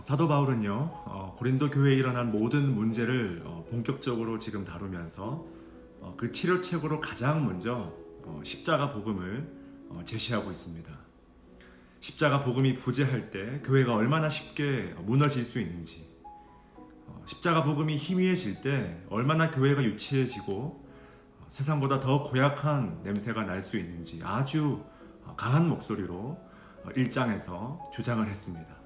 사도 바울은요, 고린도 교회에 일어난 모든 문제를 본격적으로 지금 다루면서 그 치료책으로 가장 먼저 십자가 복음을 제시하고 있습니다. 십자가 복음이 부재할 때 교회가 얼마나 쉽게 무너질 수 있는지, 십자가 복음이 희미해질 때 얼마나 교회가 유치해지고 세상보다 더 고약한 냄새가 날 수 있는지 아주 강한 목소리로 1장에서 주장을 했습니다.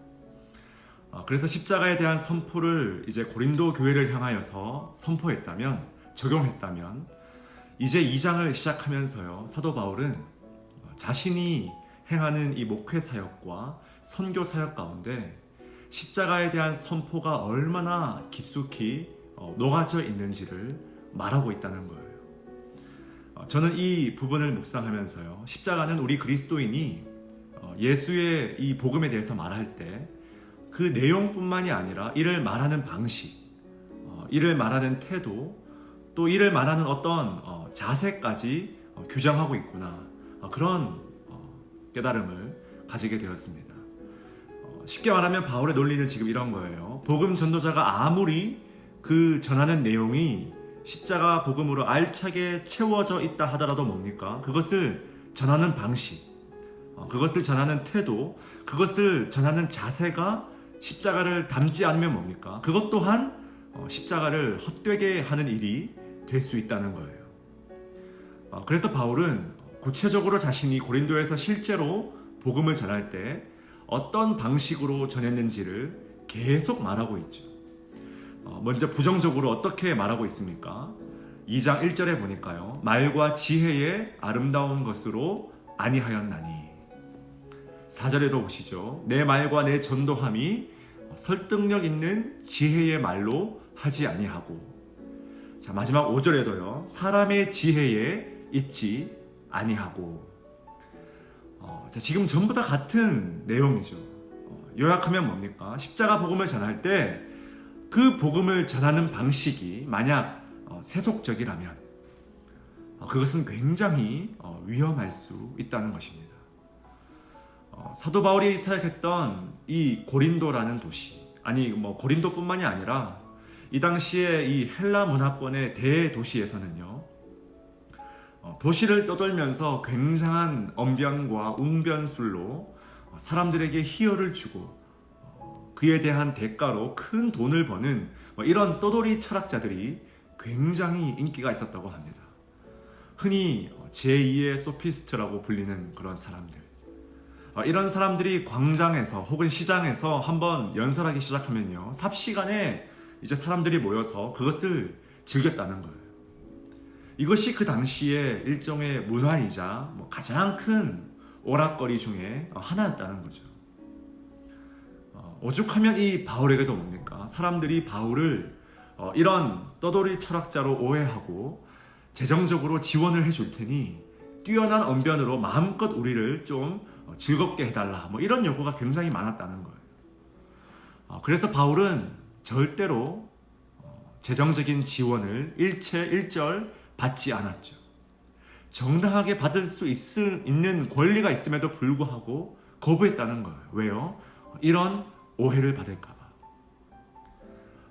그래서 십자가에 대한 선포를 이제 고린도 교회를 향하여서 선포했다면, 적용했다면, 이제 2장을 시작하면서요, 사도 바울은 자신이 행하는 이 목회 사역과 선교 사역 가운데 십자가에 대한 선포가 얼마나 깊숙이 녹아져 있는지를 말하고 있다는 거예요. 저는 이 부분을 묵상하면서요, 십자가는 우리 그리스도인이 예수의 이 복음에 대해서 말할 때 그 내용뿐만이 아니라 이를 말하는 방식, 이를 말하는 태도, 또 이를 말하는 어떤 자세까지 규정하고 있구나, 그런 깨달음을 가지게 되었습니다. 쉽게 말하면 바울의 논리는 지금 이런 거예요. 복음 전도자가 아무리 그 전하는 내용이 십자가 복음으로 알차게 채워져 있다 하더라도 뭡니까? 그것을 전하는 방식, 그것을 전하는 태도, 그것을 전하는 자세가 십자가를 닮지 않으면 뭡니까? 그것 또한 십자가를 헛되게 하는 일이 될 수 있다는 거예요. 그래서 바울은 구체적으로 자신이 고린도에서 실제로 복음을 전할 때 어떤 방식으로 전했는지를 계속 말하고 있죠. 먼저 부정적으로 어떻게 말하고 있습니까? 2장 1절에 보니까요, 말과 지혜의 아름다운 것으로 아니하였나니. 4절에도 보시죠. 내 말과 내 전도함이 설득력 있는 지혜의 말로 하지 아니하고. 자, 마지막 5절에도요, 사람의 지혜에 있지 아니하고. 자, 지금 전부 다 같은 내용이죠. 요약하면 뭡니까? 십자가 복음을 전할 때 그 복음을 전하는 방식이 만약 세속적이라면 그것은 굉장히 위험할 수 있다는 것입니다. 사도 바울이 사역했던 이 고린도라는 도시, 아니 고린도뿐만이 아니라 이 당시에 이 헬라 문화권의 대도시에서는요, 도시를 떠돌면서 굉장한 언변과 웅변술로 사람들에게 희열을 주고 그에 대한 대가로 큰 돈을 버는 이런 떠돌이 철학자들이 굉장히 인기가 있었다고 합니다. 흔히 제2의 소피스트라고 불리는 그런 사람들, 이런 사람들이 광장에서 혹은 시장에서 한번 연설하기 시작하면요, 삽시간에 이제 사람들이 모여서 그것을 즐겼다는 거예요. 이것이 그 당시에 일종의 문화이자 가장 큰 오락거리 중에 하나였다는 거죠. 오죽하면 이 바울에게도 뭡니까? 사람들이 바울을 이런 떠돌이 철학자로 오해하고 재정적으로 지원을 해줄 테니 뛰어난 언변으로 마음껏 우리를 좀 즐겁게 해달라, 이런 요구가 굉장히 많았다는 거예요. 그래서 바울은 절대로 재정적인 지원을 일절 받지 않았죠. 정당하게 받을 수 있는 권리가 있음에도 불구하고 거부했다는 거예요. 왜요? 이런 오해를 받을까봐.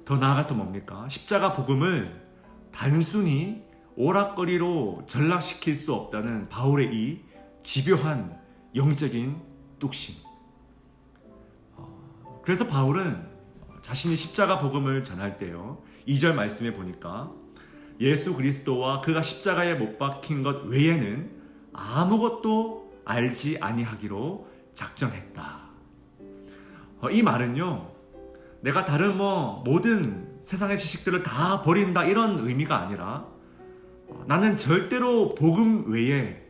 더 나아가서 뭡니까? 십자가 복음을 단순히 오락거리로 전락시킬 수 없다는 바울의 이 집요한 영적인 뚝심. 그래서 바울은 자신이 십자가 복음을 전할 때요, 2절 말씀에 보니까 예수 그리스도와 그가 십자가에 못 박힌 것 외에는 아무것도 알지 아니하기로 작정했다. 이 말은요, 내가 다른 모든 세상의 지식들을 다 버린다, 이런 의미가 아니라 나는 절대로 복음 외에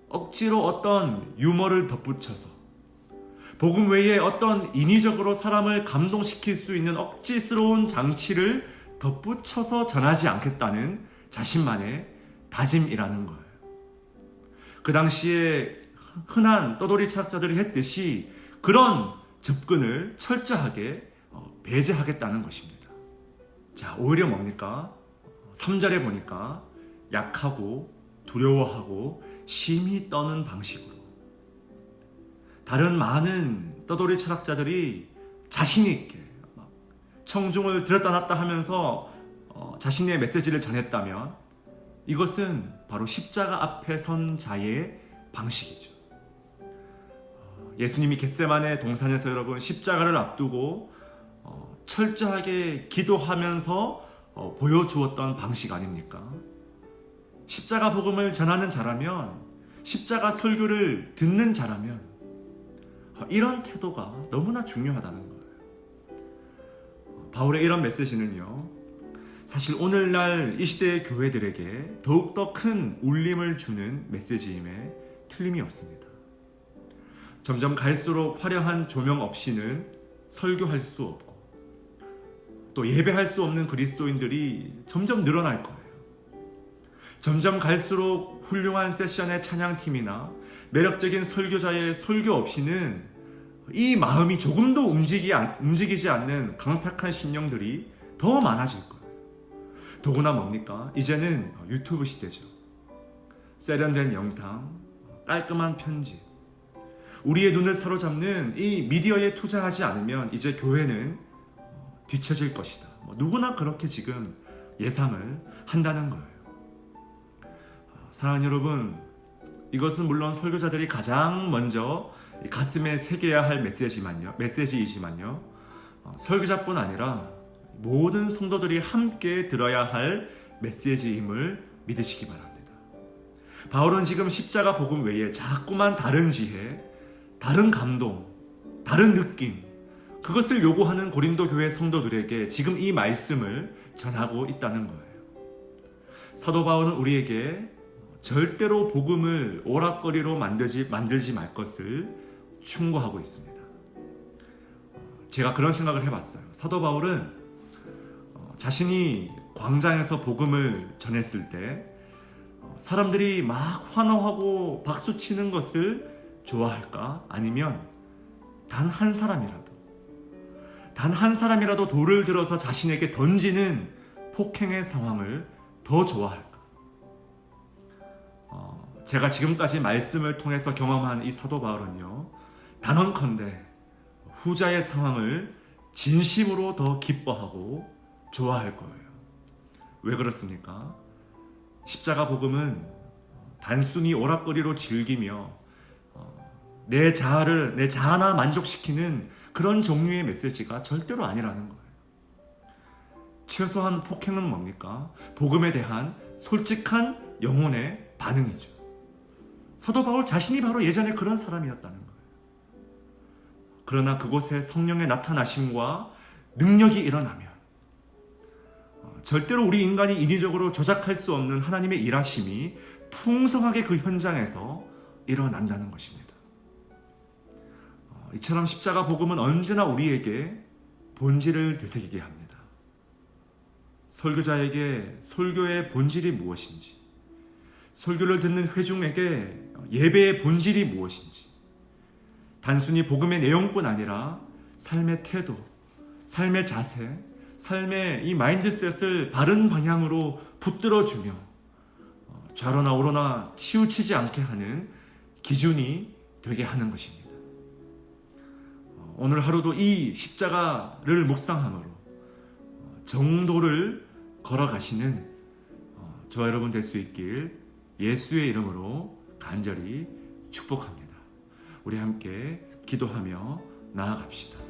억지로 어떤 유머를 덧붙여서, 복음 외에 어떤 인위적으로 사람을 감동시킬 수 있는 억지스러운 장치를 덧붙여서 전하지 않겠다는 자신만의 다짐이라는 거예요. 그 당시에 흔한 떠돌이 철학자들이 했듯이 그런 접근을 철저하게 배제하겠다는 것입니다. 자, 오히려 뭡니까? 3절에 보니까 약하고 두려워하고 심히 떠는 방식으로, 다른 많은 떠돌이 철학자들이 자신 있게 막 청중을 들었다 놨다 하면서 자신의 메시지를 전했다면 이것은 바로 십자가 앞에 선 자의 방식이죠. 예수님이 겟세마네 동산에서 여러분 십자가를 앞두고 철저하게 기도하면서 보여주었던 방식 아닙니까? 십자가 복음을 전하는 자라면, 십자가 설교를 듣는 자라면 이런 태도가 너무나 중요하다는 거예요. 바울의 이런 메시지는요, 사실 오늘날 이 시대의 교회들에게 더욱더 큰 울림을 주는 메시지임에 틀림이 없습니다. 점점 갈수록 화려한 조명 없이는 설교할 수 없고 또 예배할 수 없는 그리스도인들이 점점 늘어날 거예요. 점점 갈수록 훌륭한 세션의 찬양팀이나 매력적인 설교자의 설교 없이는 이 마음이 조금도 움직이지 않는 강팍한 심령들이 더 많아질 거예요. 더구나 뭡니까? 이제는 유튜브 시대죠. 세련된 영상, 깔끔한 편집, 우리의 눈을 사로잡는 이 미디어에 투자하지 않으면 이제 교회는 뒤처질 것이다. 누구나 그렇게 지금 예상을 한다는 거예요. 사랑하는 여러분, 이것은 물론 설교자들이 가장 먼저 가슴에 새겨야 할 메시지이지만요. 설교자뿐 아니라 모든 성도들이 함께 들어야 할 메시지임을 믿으시기 바랍니다. 바울은 지금 십자가 복음 외에 자꾸만 다른 지혜, 다른 감동, 다른 느낌, 그것을 요구하는 고린도 교회 성도들에게 지금 이 말씀을 전하고 있다는 거예요. 사도 바울은 우리에게 절대로 복음을 오락거리로 만들지 말 것을 충고하고 있습니다. 제가 그런 생각을 해봤어요. 사도 바울은 자신이 광장에서 복음을 전했을 때 사람들이 막 환호하고 박수치는 것을 좋아할까? 아니면 단 한 사람이라도 돌을 들어서 자신에게 던지는 폭행의 상황을 더 좋아할까? 제가 지금까지 말씀을 통해서 경험한 이 사도 바울은요, 단언컨대 후자의 상황을 진심으로 더 기뻐하고 좋아할 거예요. 왜 그렇습니까? 십자가 복음은 단순히 오락거리로 즐기며 내 자아나 만족시키는 그런 종류의 메시지가 절대로 아니라는 거예요. 최소한 폭행은 뭡니까? 복음에 대한 솔직한 영혼의 반응이죠. 사도 바울 자신이 바로 예전에 그런 사람이었다는 거예요. 그러나 그곳에 성령의 나타나심과 능력이 일어나면 절대로 우리 인간이 인위적으로 조작할 수 없는 하나님의 일하심이 풍성하게 그 현장에서 일어난다는 것입니다. 이처럼 십자가 복음은 언제나 우리에게 본질을 되새기게 합니다. 설교자에게 설교의 본질이 무엇인지, 설교를 듣는 회중에게 예배의 본질이 무엇인지, 단순히 복음의 내용뿐 아니라 삶의 태도, 삶의 자세, 삶의 이 마인드셋을 바른 방향으로 붙들어주며 좌로나 우로나 치우치지 않게 하는 기준이 되게 하는 것입니다. 오늘 하루도 이 십자가를 묵상함으로 정도를 걸어가시는 저와 여러분 될 수 있길 예수의 이름으로 간절히 축복합니다. 우리 함께 기도하며 나아갑시다.